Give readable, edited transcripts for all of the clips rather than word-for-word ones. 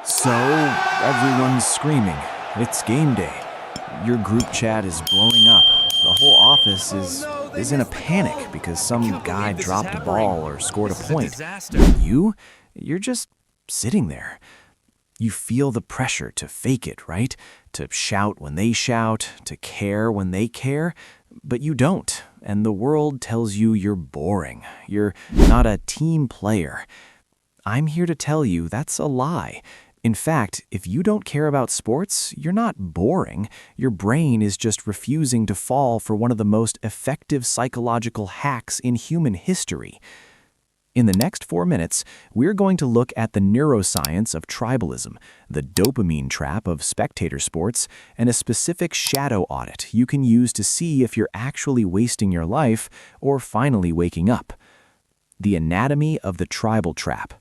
So, everyone's screaming. It's game day. Your group chat is blowing up. The whole office is in a panic because some guy dropped a ball or scored a point. You're just sitting there. You feel the pressure to fake it, right? To shout when they shout, to care when they care, but you don't. And the world tells you you're boring. You're not a team player. I'm here to tell you that's a lie. In fact, if you don't care about sports, you're not boring. Your brain is just refusing to fall for one of the most effective psychological hacks in human history. In the next 4 minutes, we're going to look at the neuroscience of tribalism, the dopamine trap of spectator sports, and a specific shadow audit you can use to see if you're actually wasting your life or finally waking up. The anatomy of the tribal trap.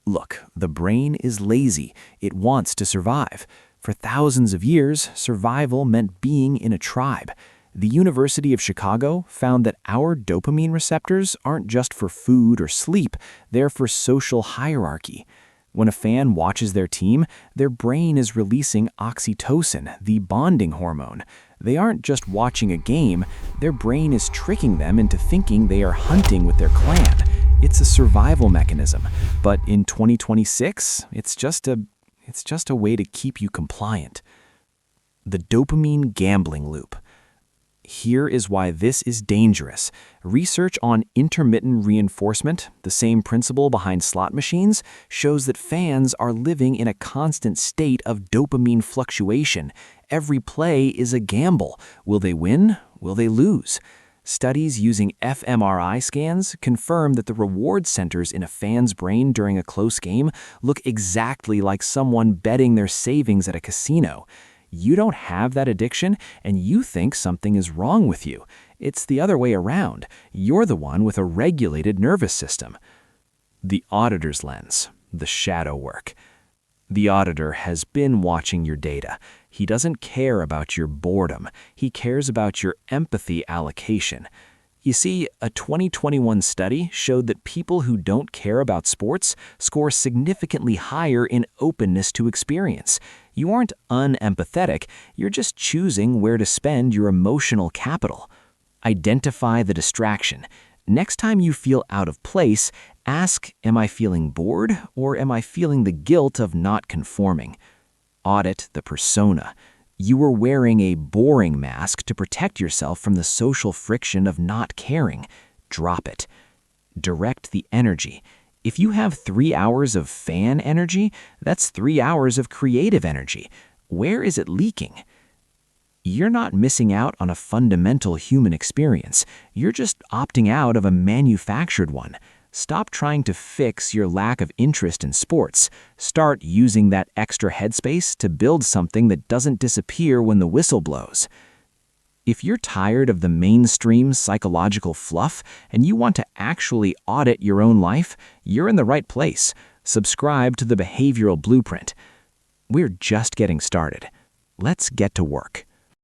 Look, the brain is lazy. It wants to survive. For thousands of years, survival meant being in a tribe. The University of Chicago found that our dopamine receptors aren't just for food or sleep, they're for social hierarchy. When a fan watches their team, their brain is releasing oxytocin, the bonding hormone. They aren't just watching a game, their brain is tricking them into thinking they are hunting with their clan. It's a survival mechanism, but in 2026, it's just a way to keep you compliant. The dopamine gambling loop. Here is why this is dangerous. Research on intermittent reinforcement, the same principle behind slot machines, shows that fans are living in a constant state of dopamine fluctuation. Every play is a gamble. Will they win? Will they lose? Studies using fMRI scans confirm that the reward centers in a fan's brain during a close game look exactly like someone betting their savings at a casino. You don't have that addiction, and you think something is wrong with you. It's the other way around. You're the one with a regulated nervous system. The auditor's lens, the shadow work. The auditor has been watching your data. He doesn't care about your boredom. He cares about your empathy allocation. You see, a 2021 study showed that people who don't care about sports score significantly higher in openness to experience. You aren't unempathetic, you're just choosing where to spend your emotional capital. Identify the distraction. Next time you feel out of place, ask, am I feeling bored or am I feeling the guilt of not conforming? Audit the persona. You are wearing a boring mask to protect yourself from the social friction of not caring. Drop it. Direct the energy. If you have 3 hours of fan energy, that's 3 hours of creative energy. Where is it leaking? You're not missing out on a fundamental human experience. You're just opting out of a manufactured one. Stop trying to fix your lack of interest in sports. Start using that extra headspace to build something that doesn't disappear when the whistle blows. If you're tired of the mainstream psychological fluff and you want to actually audit your own life, you're in the right place. Subscribe to the Behavioral Blueprint. We're just getting started. Let's get to work.